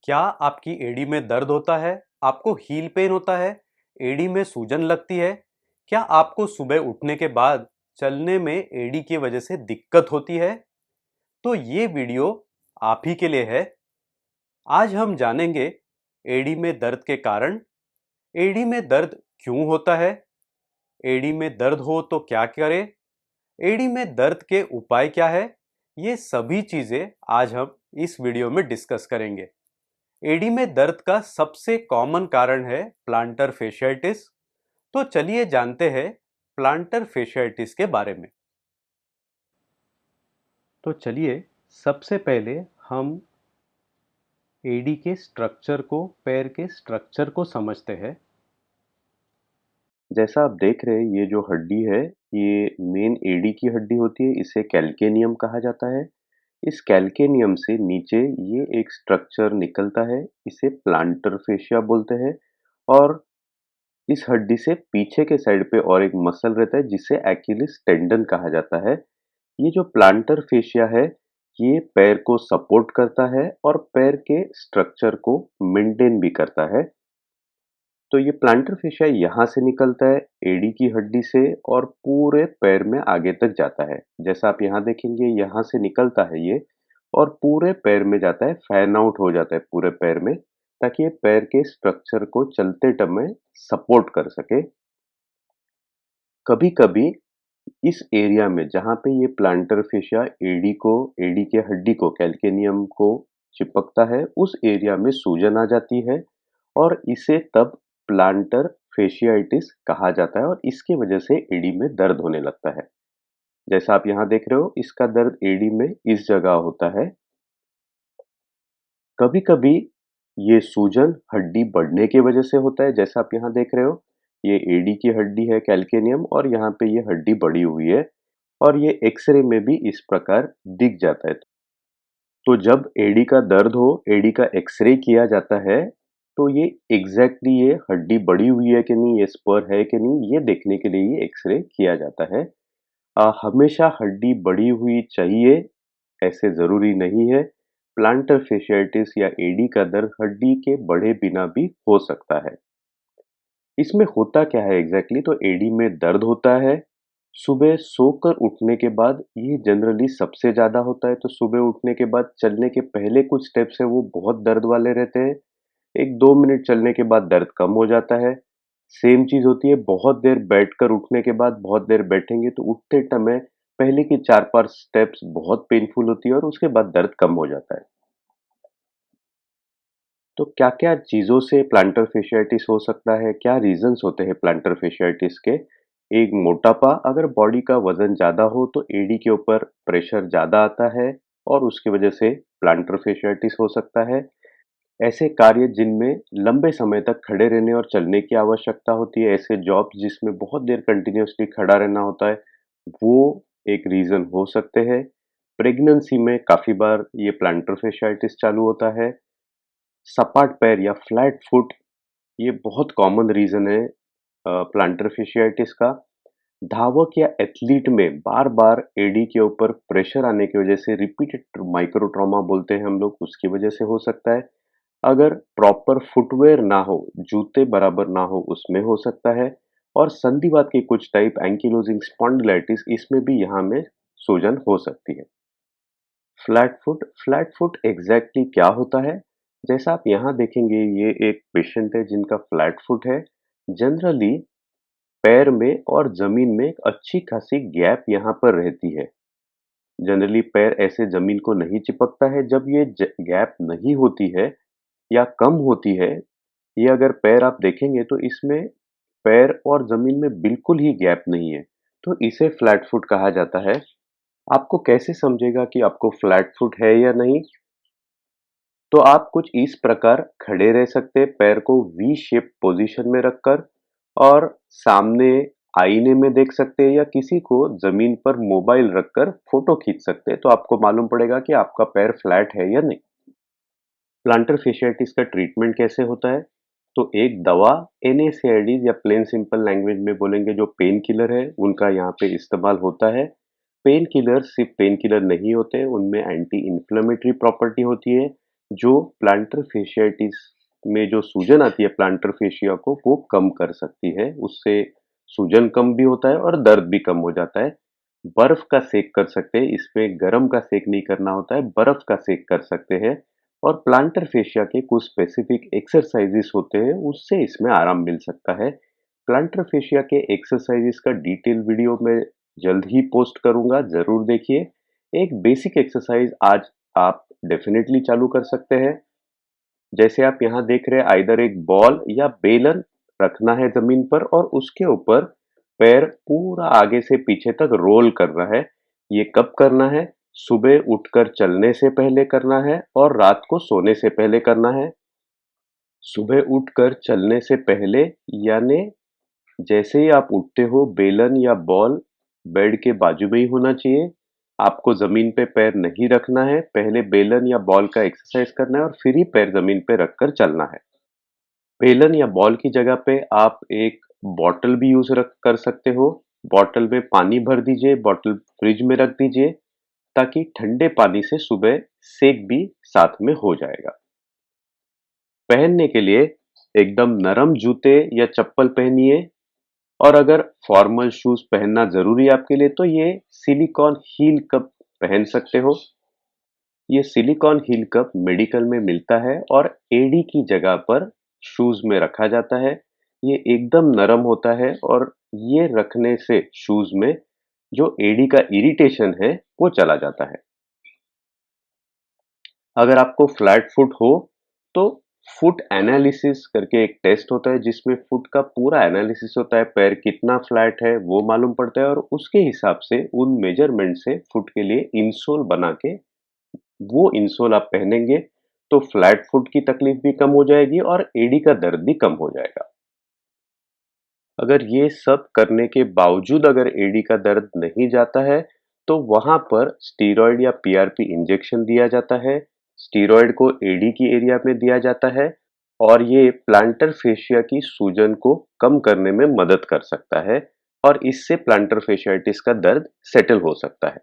क्या आपकी एड़ी में दर्द होता है? आपको हील पेन होता है? एड़ी में सूजन लगती है? क्या आपको सुबह उठने के बाद चलने में एड़ी की वजह से दिक्कत होती है? तो ये वीडियो आप ही के लिए है। आज हम जानेंगे एड़ी में दर्द के कारण, एड़ी में दर्द क्यों होता है, एड़ी में दर्द हो तो क्या करें, एड़ी में दर्द के उपाय क्या है। ये सभी चीजें आज हम इस वीडियो में डिस्कस करेंगे। एडी में दर्द का सबसे कॉमन कारण है प्लांटर फेशियाइटिस। तो चलिए जानते हैं प्लांटर फेशियाइटिस के बारे में। तो चलिए सबसे पहले हम एडी के स्ट्रक्चर को, पैर के स्ट्रक्चर को समझते हैं। जैसा आप देख रहे हैं, ये जो हड्डी है, ये मेन एडी की हड्डी होती है। इसे कैल्केनियम कहा जाता है। इस कैल्केनियम से नीचे ये एक स्ट्रक्चर निकलता है, इसे प्लांटर फेशिया बोलते हैं। और इस हड्डी से पीछे के साइड पे और एक मसल रहता है जिसे एक्यूलिस टेंडन कहा जाता है। ये जो प्लांटर फेशिया है, ये पैर को सपोर्ट करता है और पैर के स्ट्रक्चर को मेंटेन भी करता है। तो ये प्लांटर फेशिया यहाँ से निकलता है एड़ी की हड्डी से और पूरे पैर में आगे तक जाता है। जैसा आप यहाँ देखेंगे, यहाँ से निकलता है ये और पूरे पैर में जाता है, फैन आउट हो जाता है पूरे पैर में, ताकि ये पैर के स्ट्रक्चर को चलते समय सपोर्ट कर सके। कभी कभी इस एरिया में जहाँ पे ये प्लांटर फेशिया एड़ी के हड्डी को, कैल्केनियम को चिपकता है, उस एरिया में सूजन आ जाती है और इसे तब प्लांटर फेशियाइटिस कहा जाता है और इसकी वजह से एड़ी में दर्द होने लगता है। जैसा आप यहाँ देख रहे हो, इसका दर्द एड़ी में इस जगह होता है। कभी कभी ये सूजन हड्डी बढ़ने की वजह से होता है। जैसा आप यहाँ देख रहे हो, ये एडी की हड्डी है कैल्केनियम और यहाँ पे ये हड्डी बढ़ी हुई है और ये एक्सरे में भी इस प्रकार दिख जाता है। तो जब एडी का दर्द हो, एडी का एक्सरे किया जाता है, तो ये एग्जैक्टली ये हड्डी बढ़ी हुई है कि नहीं, ये स्पर है कि नहीं, ये देखने के लिए ये एक्सरे किया जाता है। हमेशा हड्डी बढ़ी हुई चाहिए ऐसे ज़रूरी नहीं है। प्लांटर फेशियाइटिस या एडी का दर्द हड्डी के बढ़े बिना भी हो सकता है। इसमें होता क्या है एग्जैक्टली, तो एडी में दर्द होता है। सुबह सोकर उठने के बाद ये जनरली सबसे ज़्यादा होता है। तो सुबह उठने के बाद चलने के पहले कुछ स्टेप्स है वो बहुत दर्द वाले रहते हैं। 1-2 मिनट चलने के बाद दर्द कम हो जाता है। सेम चीज़ होती है बहुत देर बैठकर उठने के बाद, बहुत देर बैठेंगे तो उठते समय पहले की 4-5 स्टेप्स बहुत पेनफुल होती है और उसके बाद दर्द कम हो जाता है। तो क्या-क्या चीज़ों से प्लांटर फेशियाइटिस हो सकता है? क्या रीज़न्स होते हैं प्लांटर फेशियाइटिस के? एक मोटापा, अगर बॉडी का वज़न ज़्यादा हो तो एडी के ऊपर प्रेशर ज़्यादा आता है और उसकी वजह से प्लांटर फेशियाइटिस हो सकता है। ऐसे कार्य जिनमें लंबे समय तक खड़े रहने और चलने की आवश्यकता होती है, ऐसे जॉब्स जिसमें बहुत देर कंटिन्यूअसली खड़ा रहना होता है, वो एक रीज़न हो सकते हैं। प्रेगनेंसी में काफ़ी बार ये प्लांटर फेशियाइटिस चालू होता है। सपाट पैर या फ्लैट फुट, ये बहुत कॉमन रीज़न है प्लांटर फेशियाइटिस का। धावक या एथलीट में बार-बार एडी के ऊपर प्रेशर आने की वजह से, रिपीटेड माइक्रो ट्रॉमा बोलते हैं हम लोग, उसकी वजह से हो सकता है। अगर प्रॉपर फुटवियर ना हो, जूते बराबर ना हो, उसमें हो सकता है। और संधिवात के कुछ टाइप, एंकिलोजिंग स्पॉन्डिलाइटिस, इसमें भी यहाँ में सूजन हो सकती है। फ्लैट फुट एग्जैक्टली क्या होता है? जैसा आप यहाँ देखेंगे, ये एक पेशेंट है जिनका फ्लैट फुट है। जनरली पैर में और जमीन में एक अच्छी खासी गैप यहाँ पर रहती है। जनरली पैर ऐसे जमीन को नहीं चिपकता है। जब ये गैप नहीं होती है या कम होती है, ये अगर पैर आप देखेंगे तो इसमें पैर और जमीन में बिल्कुल ही गैप नहीं है, तो इसे फ्लैट फुट कहा जाता है। आपको कैसे समझेगा कि आपको फ्लैट फुट है या नहीं? तो आप कुछ इस प्रकार खड़े रह सकते हैं, पैर को वी शेप पोजीशन में रखकर, और सामने आईने में देख सकते हैं या किसी को जमीन पर मोबाइल रखकर फोटो खींच सकते हैं, तो आपको मालूम पड़ेगा कि आपका पैर फ्लैट है या नहीं। प्लांटर फेशियाइटिस का ट्रीटमेंट कैसे होता है? तो एक दवा, एनएसएआईडीज या प्लेन सिंपल लैंग्वेज में बोलेंगे जो पेन किलर है, उनका यहाँ पे इस्तेमाल होता है। पेन किलर सिर्फ पेन किलर नहीं होते, उनमें एंटी इन्फ्लेमेटरी प्रॉपर्टी होती है जो प्लांटर फेशियाइटिस में जो सूजन आती है प्लांटर फेशिया को वो कम कर सकती है। उससे सूजन कम भी होता है और दर्द भी कम हो जाता है। बर्फ का सेक कर सकते हैं, इसमें गरम का सेक नहीं करना होता है, बर्फ का सेक कर सकते हैं। और प्लांटर फेशिया के कुछ स्पेसिफिक एक्सरसाइजेस होते हैं, उससे इसमें आराम मिल सकता है। प्लांटर फेशिया के एक्सरसाइजेस का डिटेल वीडियो मैं जल्द ही पोस्ट करूंगा, जरूर देखिए। एक बेसिक एक्सरसाइज आज आप डेफिनेटली चालू कर सकते हैं। जैसे आप यहाँ देख रहे हैं, आइदर एक बॉल या बेलन रखना है जमीन पर और उसके ऊपर पैर पूरा आगे से पीछे तक रोल करना है। ये कब करना है? सुबह उठकर चलने से पहले करना है और रात को सोने से पहले करना है। सुबह उठकर चलने से पहले यानी जैसे ही आप उठते हो बेलन या बॉल बेड के बाजू में ही होना चाहिए। आपको जमीन पे पैर नहीं रखना है, पहले बेलन या बॉल का एक्सरसाइज करना है और फिर ही पैर जमीन पे रखकर चलना है। बेलन या बॉल की जगह पे आप एक बॉटल भी यूज कर सकते हो। बॉटल में पानी भर दीजिए, बॉटल फ्रिज में रख दीजिए ताकि ठंडे पानी से सुबह सेक भी साथ में हो जाएगा। पहनने के लिए एकदम नरम जूते या चप्पल पहनिए। और अगर फॉर्मल शूज पहनना जरूरी है आपके लिए तो ये सिलिकॉन हील कप पहन सकते हो। ये सिलिकॉन हील कप मेडिकल में मिलता है और एडी की जगह पर शूज में रखा जाता है। ये एकदम नरम होता है और ये रखने से शूज में जो एडी का इरिटेशन है वो चला जाता है। अगर आपको फ्लैट फुट हो तो फुट एनालिसिस करके एक टेस्ट होता है जिसमें फुट का पूरा एनालिसिस होता है, पैर कितना फ्लैट है वो मालूम पड़ता है और उसके हिसाब से उन मेजरमेंट से फुट के लिए इंसोल बना के वो इंसोल आप पहनेंगे तो फ्लैट फुट की तकलीफ भी कम हो जाएगी और एडी का दर्द भी कम हो जाएगा। अगर ये सब करने के बावजूद अगर एडी का दर्द नहीं जाता है तो वहां पर स्टीरॉयड या पीआरपी इंजेक्शन दिया जाता है। स्टीरॉयड को एडी की एरिया में दिया जाता है और ये प्लांटर फेशिया की सूजन को कम करने में मदद कर सकता है और इससे प्लांटर फेशियाइटिस का दर्द सेटल हो सकता है।